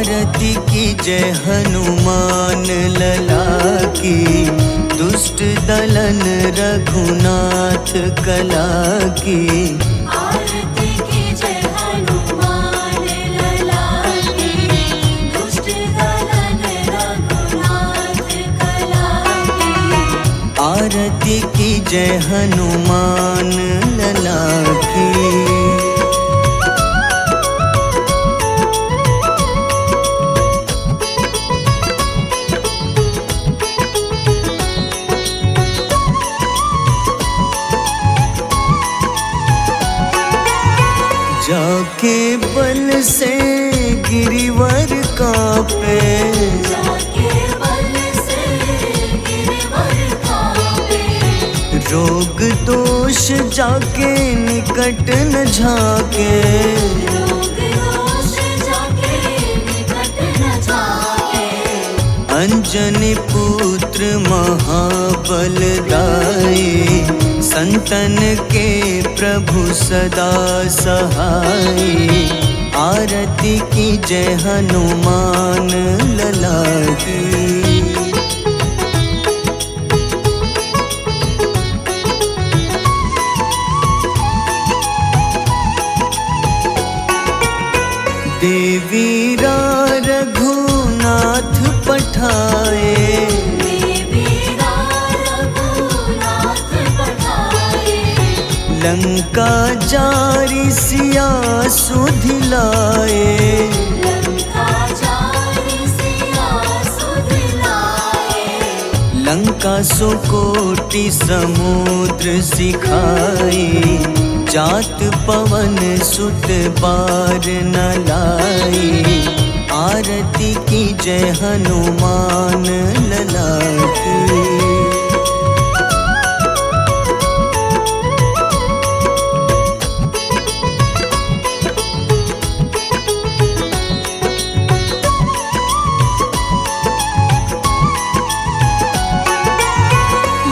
आरती की जय हनुमान लला की, दुष्ट दलन रघुनाथ कला की। आरती की जय हनुमान लला की, दुष्ट दलन रघुनाथ कला की। आरती की जय हनुमान लला की। जाके बल से गिरिवर कांपे, जाके बल से गिरवर कांपे। रोग दोष जाके निकट न झाके। रोग दोष जाके निकट न झाके। अंजनी पुत्र महाबल दाई, संतन के प्रभु सदा सहाय। आरती की जय हनुमान लला की। देवीरा रघुनाथ पठाए, देवीरा रघुनाथ पठाए। लंका जारी सिया सुधिलाए। लंका जारी सिया सुधिलाए। लंका सुकोटि समुद्र सिखाई, जात पवन सुत बार न लाई। आरती की जय हनुमान लला की।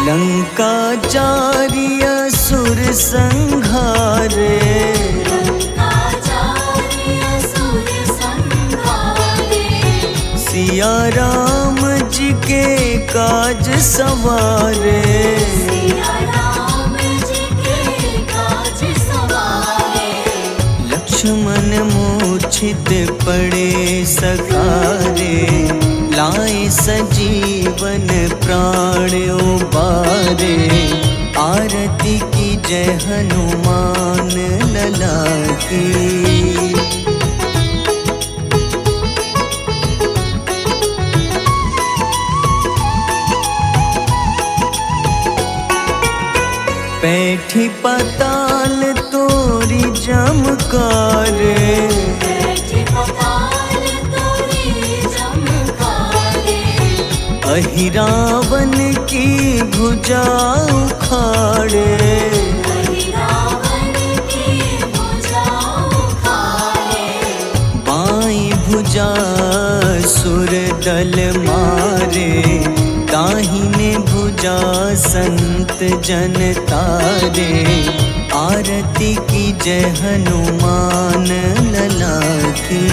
लंका जारी असुर संघारे, लंका जारी असुर संघारे। सिया राम जी के काज सवारे। सिया राम जी के काज सवारे। लक्ष्मण मूर्छित पड़े सकारे, लाए सजीवन प्राण उबारे। आरती की जय हनुमान लला की। बैठी पाताल तोरी जमकारे, बैठी पताल तोरी जमकारे। अहिरावन की भुजा उखाड़े। रावण की भुजा उखाड़े। बाईं भुजा सुर दल मारे, दाहिने भुजा संत जन तारे। आरती की जय हनुमान लला की।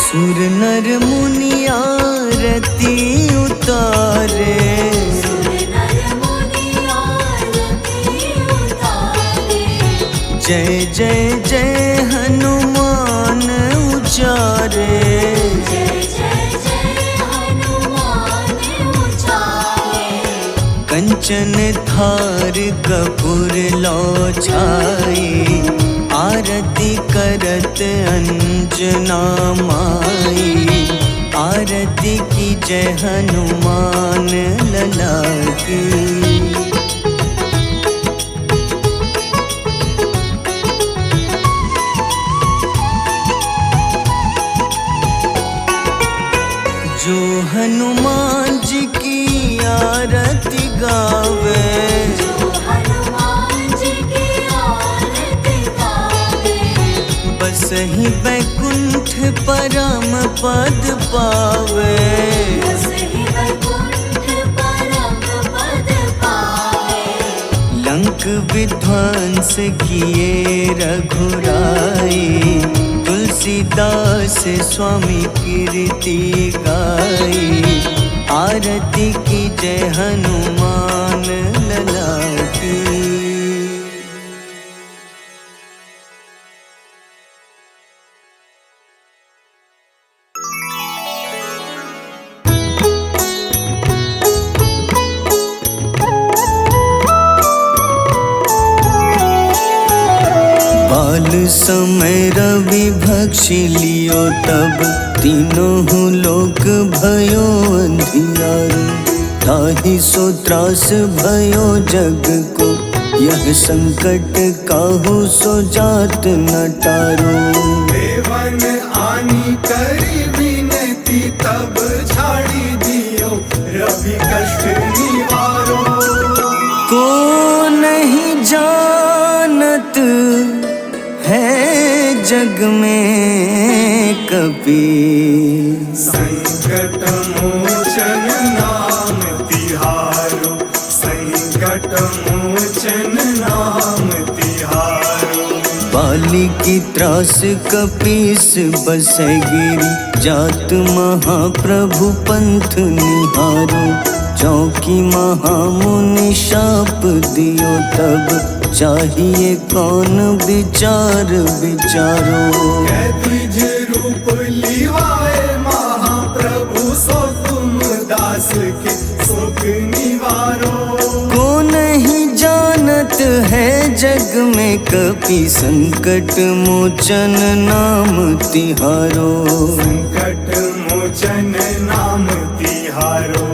सुर नर मुनि आरती उतारे, सुर नर मुनि आरती उतारे। जय जय जय हनुमान उचारे। जय जय जय हनुमान उचारे। कंचन थार कपूर लो छाई, आरती करत अंजना माई। आरती की जय हनुमान लला की। जो हनुमान जी की आरती गावे, जो हनुमान जी की आरती गावे। बस ही बैकुंठ परम पद पावे। बसहि वैकुंठ परम पद पावे। लंक विध्वंस किए रघुराई, तुलसीदास स्वामी कीर्ति गाई। आरती की जय हनुमान लला की। बाल समय रवि भक्षि लियो तब, तीनों लोक भयो अंधियारो। ताहि सो त्रास भयो जग को, यह संकट काहू सो जात न टारो। देवन आनी करी विनती, तब झाड़ी दियो रवि कष्ट निवारो। को नहीं जानत है जग में कपि, संकट मोचन नाम तिहारो। संकट मोचन नाम तिहारो। बाली की त्रास कपीस बसै गिरी, जात महाप्रभु पंथ निहारो। चौकी महामुनि शाप दियो तब, चाहिए कौन विचार विचारो। द्विज रूप लिवाए महाप्रभु, सो तुम दास के सुख निवारो। को नहीं जानत है जग में कपि, संकट मोचन नाम तिहारो। संकट मोचन नाम तिहारो।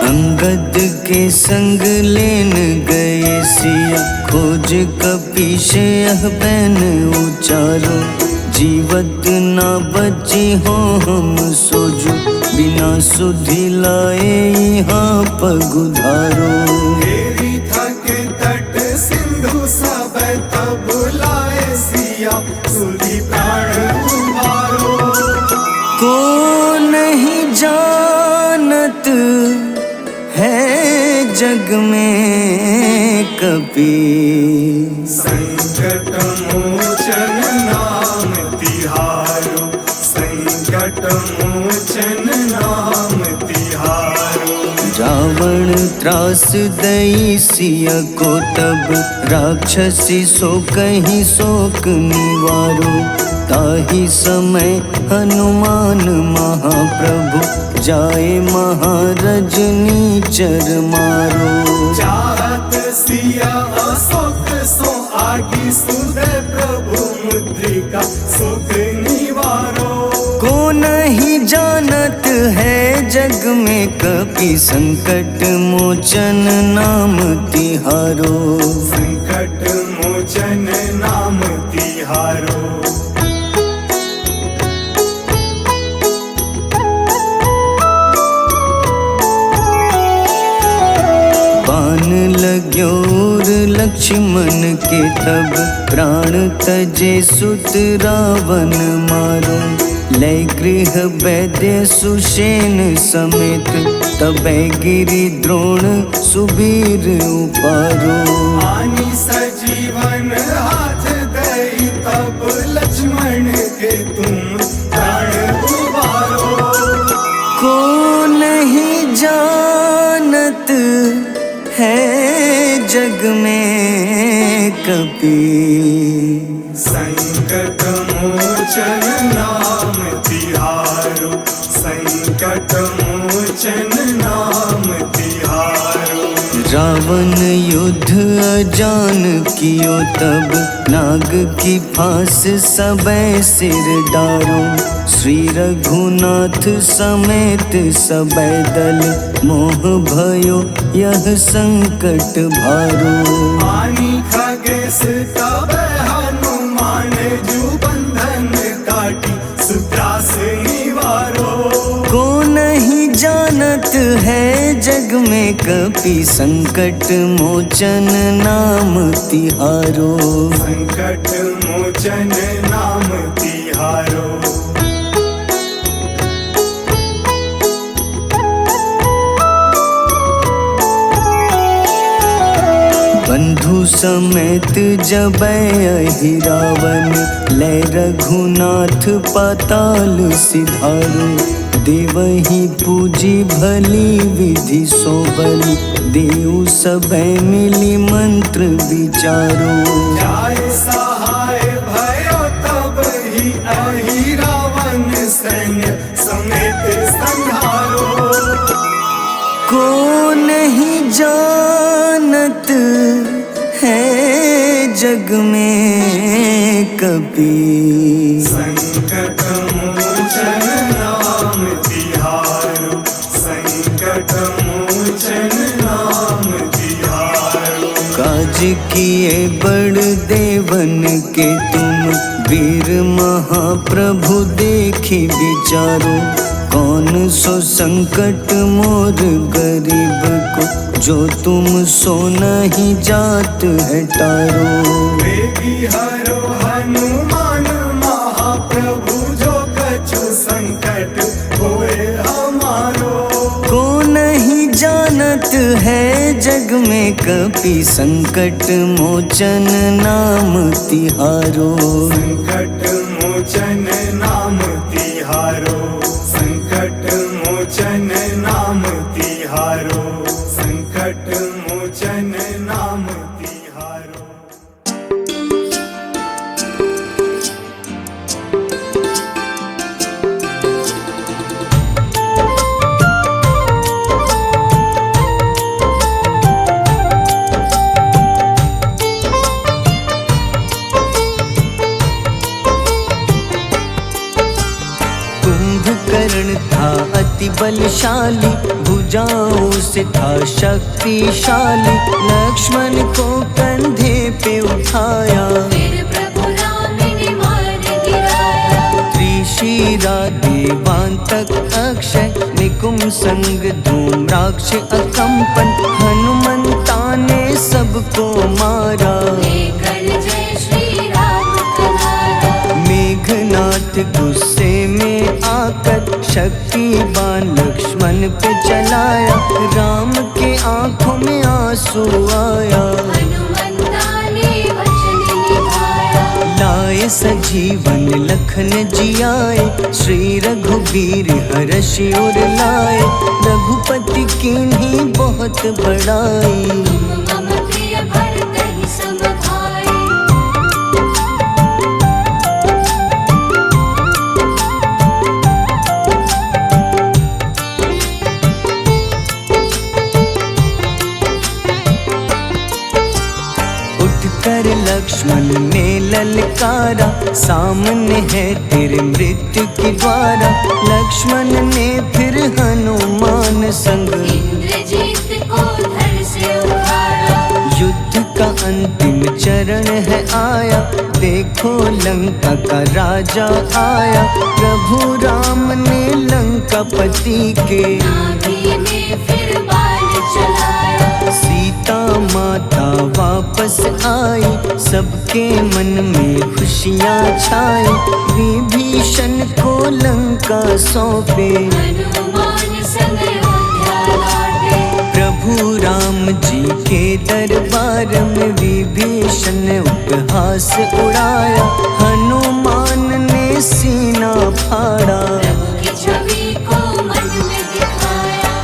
अंगद के संग लेन गए सिया, खोज कपीश यह बैन उचारो। जीवत ना बची हो हम सोजो, बिना सुधि लाए यहाँ पगुधारो। तेरी थके तट सिंधु सब, तब लाए सिया सुधि प्राण उबारो। को नहीं जानत है जग में कपि, संकट मोचन नाम तिहारो। संकट मोचन नाम तिहारो। रावण त्रास दई सिया को तब, राक्षसी सो कहीं शोक निवारो। ताहि समय हनुमान महाप्रभु, जाए महारजनी चर मारो। चाहत सिया अशोक सो आगी, सुदय प्रभु मुद्रिका सुख निवारो। को नहीं जानत है जग में कपि, संकट मोचन नाम तिहारो। संकट मोचन नाम तिहारो। बान लाग्योर लक्ष्मण के तब, प्राण तजे सुत रावण मारो। लय गृह वैद्य सुषेण समेत, तबै गिरि द्रोण सुबीर उपारो। आनी सजीवन हाथ दई, तब लक्ष्मण के तुम प्राण उबारो। को नहीं जानत है जग में कपि, संकट मोचन नाम तिहारो। संकट मोचन नाम तिहारो। रावण युद्ध अजान कियो तब, नाग की फांस सबै सिर डारो। श्री रघुनाथ समेत सबै दल, मोह भयो यह संकट भारो। आनी खगेश तब हनुमान, जू बंधन काटी सुत्रास निवारो। को नहीं जानत है जग में कपि संकट मोचन नाम तिहारो। संकट मोचन नाम तिहारो। बंधु समेत जबै अहि रावण, लै रघुनाथ पाताल सिधारो। देवहि पूजी भली विधि सोबल, देव सबे मिली मंत्र विचारो। जाय सहाय भयो तब ही अहि रावण, सैन्य समेत संहारो। को नहीं जानत है जग में कपि, संकट मोचन नाम तिहारो। संकट मोचन नाम तिहारो। काज किए बड़ देवन के तुम, वीर महाप्रभु देखी विचारो। कौन सो संकट मोर गरीब को, जो तुम सो नहीं जात है टारो। बेगी हरो हनुमान महाप्रभु, जो कछु संकट होए हमारो। को नहीं जानत है जग में कपि, संकट मोचन नाम तिहारो। संकट मोचन नाम तिहारो। संकट मोचन नाम तिहारो। संकट मोचन नाम तिहारो। कुंभकर्ण था अति बलशाली, भुजाओं से था शक्तिशाली। लक्ष्मण को कंधे पे उठाया, फिर प्रभु राम ने मार गिराया। त्रिशिरा देवांतक अक्षय, निकुंभ संग धूम्राक्ष अकंपन। हनुमंता ने सबको मारा, लेकर जय श्री राम कनारा। मेघनाथ गुस्से में आकर, शक्तिवान लक्ष्मण पे चलाया। राम के आंखों में आंसू आया, हनुमंता ने वचन निभाया। लाए सजीवन लखन जियाए, श्री रघुबीर हर्षि उर लाए। रघुपति कीन्ही बहुत बड़ाई, तुम मम प्रिय भरत ही सम भाई। उठकर लक्ष्मण ने ललकारा, सामने है तेरे मृत्यु की द्वारा। लक्ष्मण ने फिर हनुमान संग, इंद्रजीत को धड़ से उतारा। युद्ध का अंतिम चरण है आया, देखो लंका का राजा आया। प्रभु राम ने लंकापति के, नाभि में फिर बाण चलाया। सीता माता वापस आई, सबके मन में खुशियाँ छाई। विभीषण को लंका सौंपे, हनुमान संग अयोध्या लौटे। प्रभु राम जी के दरबार में विभीषण उपहास उड़ाया। हनुमान ने सीना फाड़ा, प्रभु की छवि को मन में दिखाया।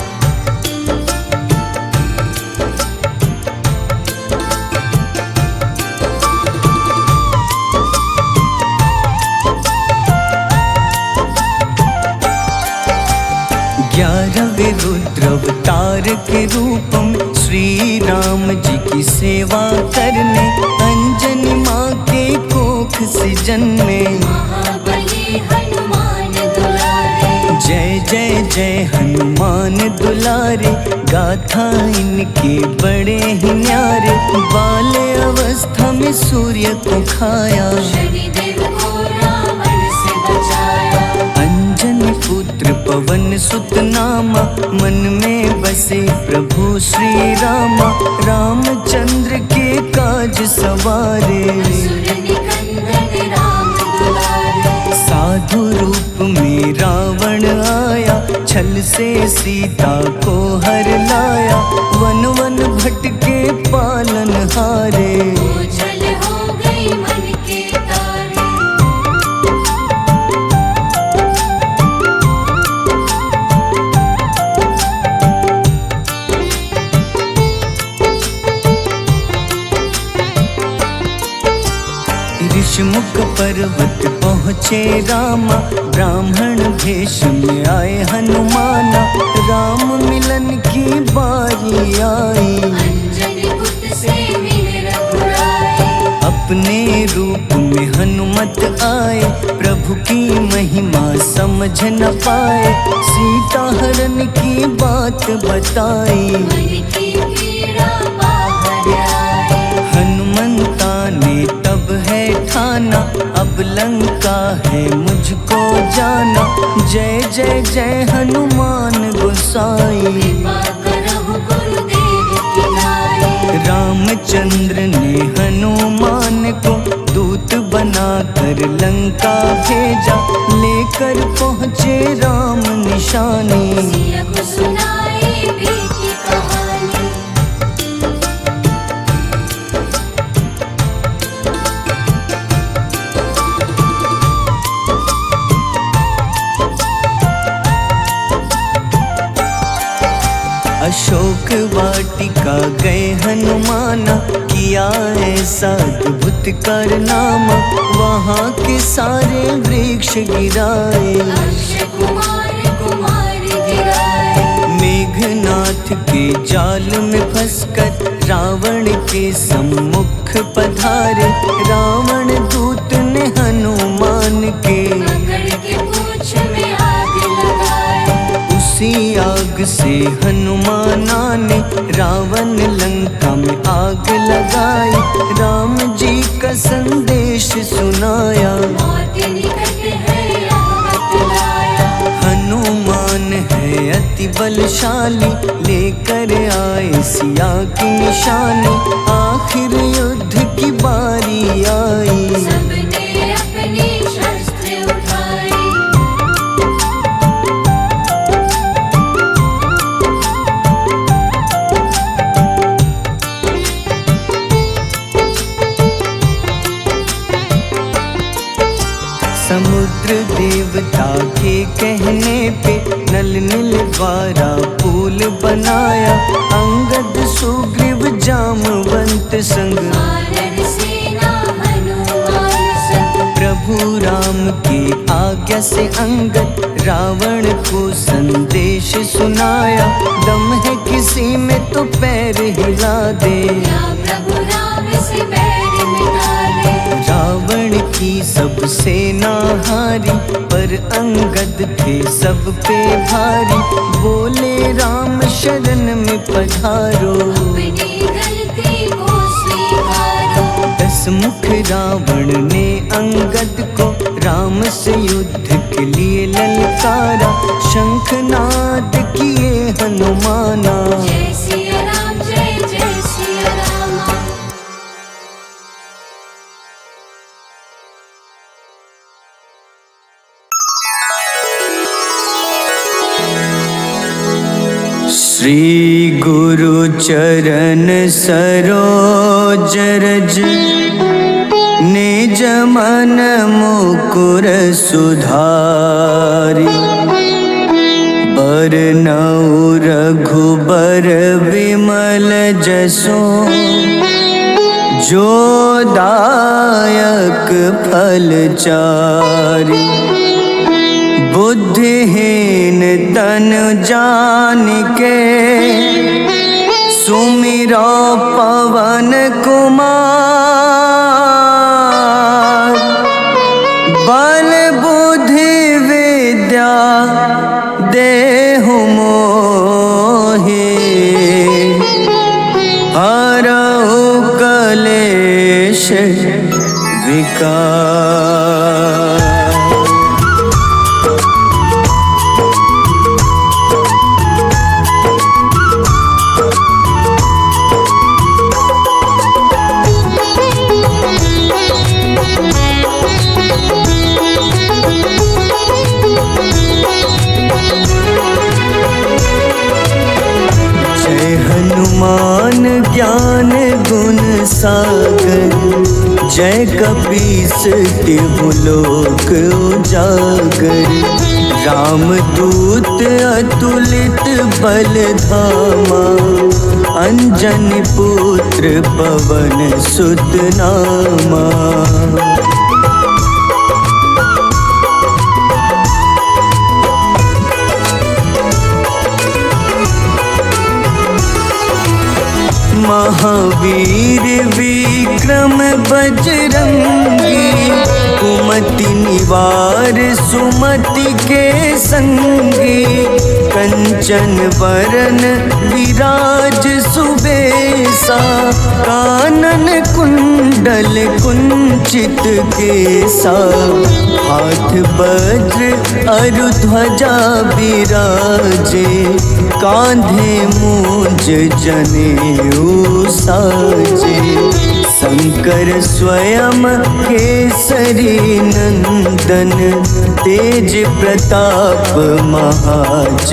ग्यारहवें रुद्र अवतार के रूपम, श्री राम जी की सेवा करने। अंजनी माँ के कोख से जन्मे, महाबली हनुमान दुलारे। जय जय जय हनुमान दुलारे। गाथा इनके बड़े ही न्यारे, बाल अवस्था में सूर्य को खाया। शनिदेव को रावण से बचाया। अंजनी पुत्र पवन सुत नामा, मन में बसे प्रभु श्री रामा। रामचंद्र के काज सवारे, असुर निकंदन राम दुलारे। साधु रूप में रावण आया, छल से सीता को हर लाया। वन वन भटके पालन हारे, ओझल हो गई मन के तारे। ऋषिमुख पर्वत पहुँचे रामा, ब्राह्मण भेष में आए हनुमाना। राम मिलन की बारी आई, अंजनी पुत्र से मिल रघुराई। अपने रूप में हनुमत आए, प्रभु की महिमा समझ न पाए। सीता हरण की बात बताई, मन की पीड़ा बाहर आई। हनुमंता ने तब है ठाना, अब लंका है मुझको जाना। जय जय जय हनुमान गोसाई, कृपा करहु गुरुदेव की नाई। रामचंद्र ने हनुमान को दूत बनाकर लंका भेजा। लेकर पहुँचे राम निशानी, सिया को सुनाई बीती कहानी। अशोक वाटिका गए हनुमाना, किया ऐसा अद्भुत कारनामा। वहाँ के सारे वृक्ष गिराए, अक्षय कुमार कुमार गिराए। मेघनाथ के जाल में फंसकर रावण के सम्मुख पधारे। रावण दूत ने हनुमान के पकड़ के पूंछ में आग लगाए। उसी आग से हनुमाना ने रावण लंका में आग लगाई। राम जी का संदेश सुनाया, मौत निकट है यह बतलाया। हनुमान है अति बलशाली, लेकर आए सिया की निशानी। आखिर युद्ध की बारी आई, सबने अपनी शस्त्र उठाई। समुद्र देवता के कहने पे नल नील द्वारा पुल बनाया। अंगद सुग्रीव जामवंत संग, वानर सेना हनुमान संग। प्रभु राम की आज्ञा से अंगद रावण को संदेश सुनाया। दम है किसी में तो पैर हिला दे, या प्रभु राम से बैर मिटा दे। रावण की सब सेना हारी, पर अंगद थे सब पे भारी। बोले राम शरण में पधारो, अपनी गलती को स्वीकारो। 10 मुख रावण ने अंगद को राम से युद्ध के लिए ललकारा। शंखनाद किए हनुमाना, जय सिया राम जय जय सिया रामा। श्री गुरु चरण सरोज रज, निज मन मुकुर सुधारी। बरनउँ रघुबर विमल जसो, जो दायक फल चारि। बुद्धिहीन तनु जानिके, सुमिरो पवन कुमार। बल बुद्धि विद्या देहु मोहि, हरहु कलेश विकार। सागर, जय कपीस तिहुलोक उजागर। रामदूत अतुलित बल धामा, अंजनी पुत्र पवन सुत नामा। महावीर विक्रम बजरंगी, कुमति निवार सुमति के संगी। कंचन वरन विराज सुबेसा, कानन कुंडल कुंचित केसा। हाथ वज्र अरु ध्वजा बिराजे, कांधे मूंज जनेऊ साजे। शंकर स्वयं केसरी नंदन, तेज प्रताप महाजगवंदन।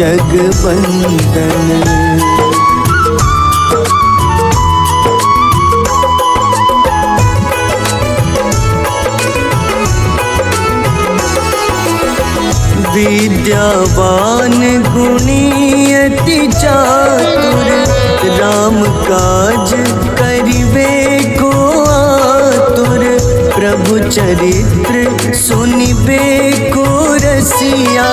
विद्यावान गुणी अति चातुर, राम काज करिबे को आतुर। प्रभु चरित्र सुनिबे को रसिया,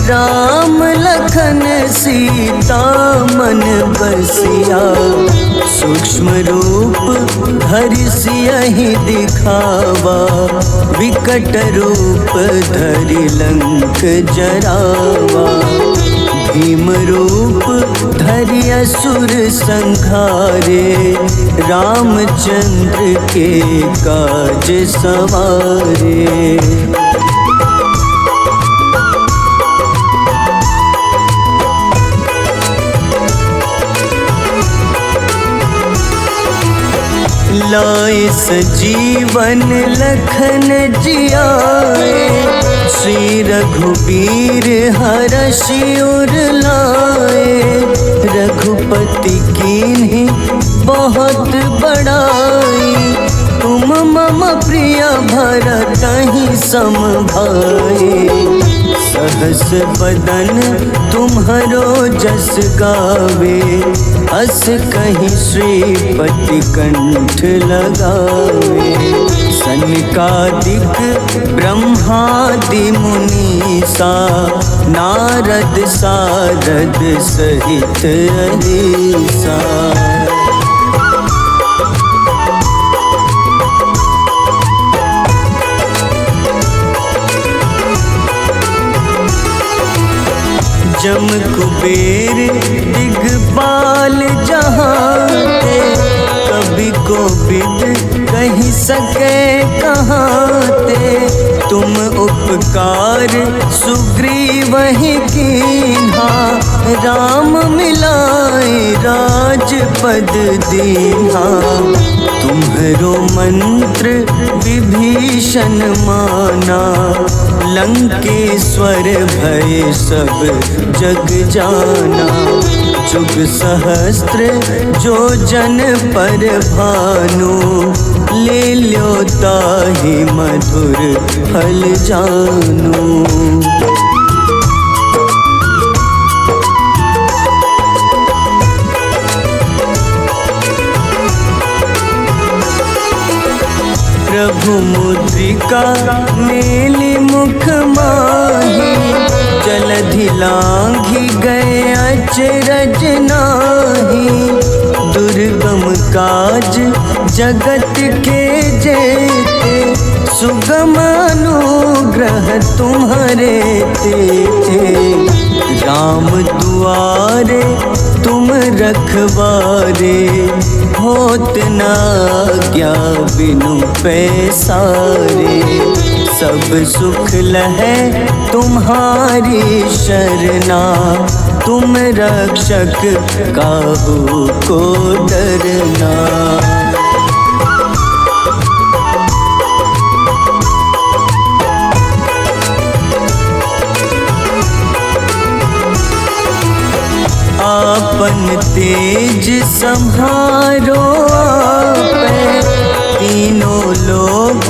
राम लखन सीता मन बसिया। सूक्ष्म रूप धरि सियहि दिखावा, विकट रूप धरि लंक जरावा। भीम रूप धरि असुर संहारे, रामचंद्र के काज सवारे। लाए सजीवन लखन जियाए, श्री रघुबीर हरषि उर लाए। रघुपति कीन्ही बहुत बड़ाई, तुम मम प्रिय भरतहि सम भाई। सहस बदन तुम्हरो जस गावे, अस कहीं श्रीपति कंठ लगावे। सनकादिक ब्रह्मादि मुनीसा, नारद सारद सहित अहिसा। जम कुबेर दिगपाल जहाते, कभी कोविद कही सके कहाते। तुम उपकार सुग्रीवहि कीन्हा, राम मिलाए राजपद दीन्हा। तुम्हरो मंत्र विभीषण माना, लंकेश्वर भय सब जग जाना। जुग सहस्त्र जो जन पर भानु, ले ल्यो ताहि मधुर फल जानू। प्रभु मुद्रिका मेलि मुख माही, जलधि लांघि गए अचरज नाही। दुर्गम काज जगत के जेते, सुगम अनुग्रह तुम्हारे तेते। राम दुआरे तुम रखवारे, होत न आज्ञा बिनु पैसारे। सब सुख लहै तुम्हारी शरणा, तुम रक्षक काहू को डरना। आपन तेज सम्हारो आपै, लोग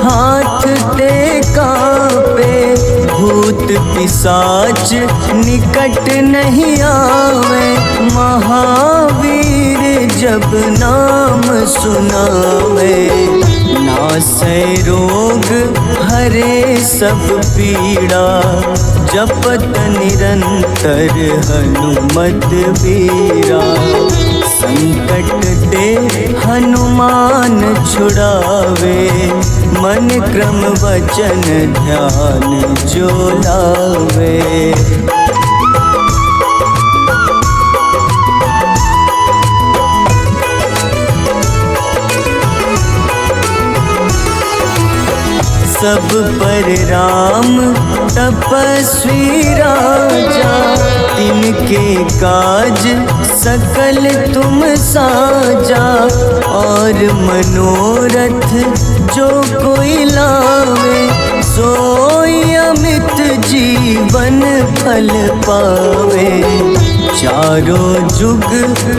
हाथ टेका पे, भूत पिशाच निकट नहीं आवे। महावीर जब नाम सुनावे, नासै रोग हरे सब पीड़ा, जपत निरंतर हनुमत बीरा। संकट ते हनुमान छुड़ावे, मन क्रम वचन ध्यान जो लावे। सब पर राम तपस्वी राजा, तिनके काज सकल तुम साजा। और मनोरथ जो कोई लावे, सोई अमित जीवन फल पावे। चारों जुग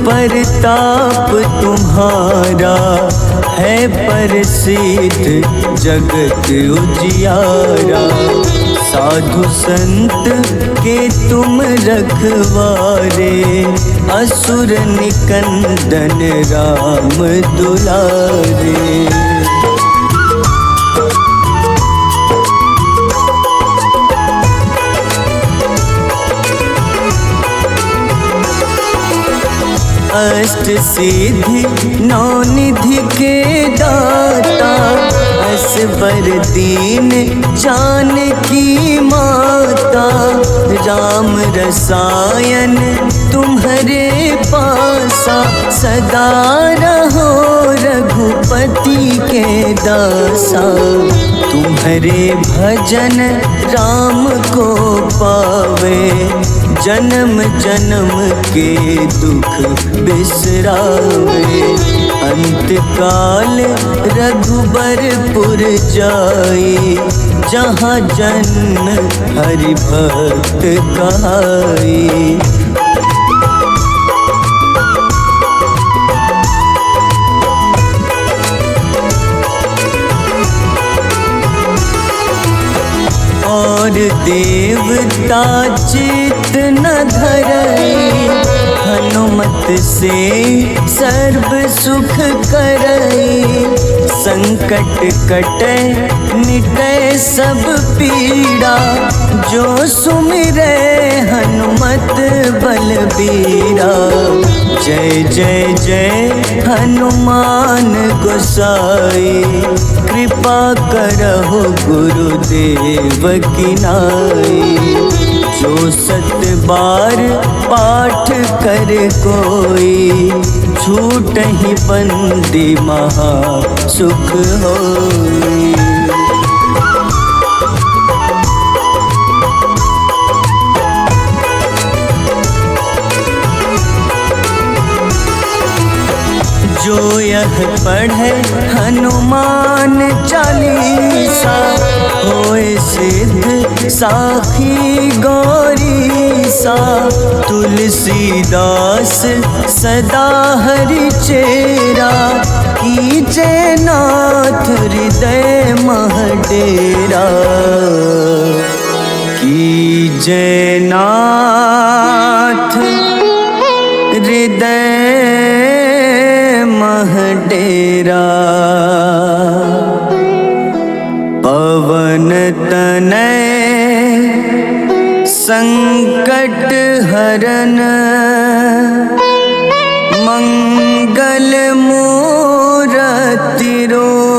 परताप तुम्हारा, है प्रसिद्ध जगत उजियारा। साधु संत के तुम रखवारे, असुर निकंदन राम दुलारे। अष्ट सिद्धि नौ निधि के दाता, असबर दीन जानकी माता। राम रसायन तुम्हारे पासा, सदा रहो रघुपति के दासा। तुम्हारे भजन राम को पावे, जन्म जन्म के दुख बिसरावे। अंत काल रघुबरपुर जाई, जहाँ जन्म हरि भक्त कहाई। और देवता चित न धरई, हनुमत से सर्व सुख करई। संकट कटे मिटे सब पीड़ा, जो सुमिरे हनुमत बलबीरा। जय जय जय हनुमान गोसाई, कृपा करहु गुरुदेव की नाई। जो सत बार पाठ कर कोई, छूटहि बंदी महा सुख होई। जो यह पढ़े हनुमान चालीसा, होए सिद्ध साखी गौरीसा। तुलसीदास सदा हरि चेरा, कीजे नाथ हृदय मह डेरा। कीजे नाथ हृदय मह डेरा। पवन तनय संकट हरन, मंगल मूरति रो।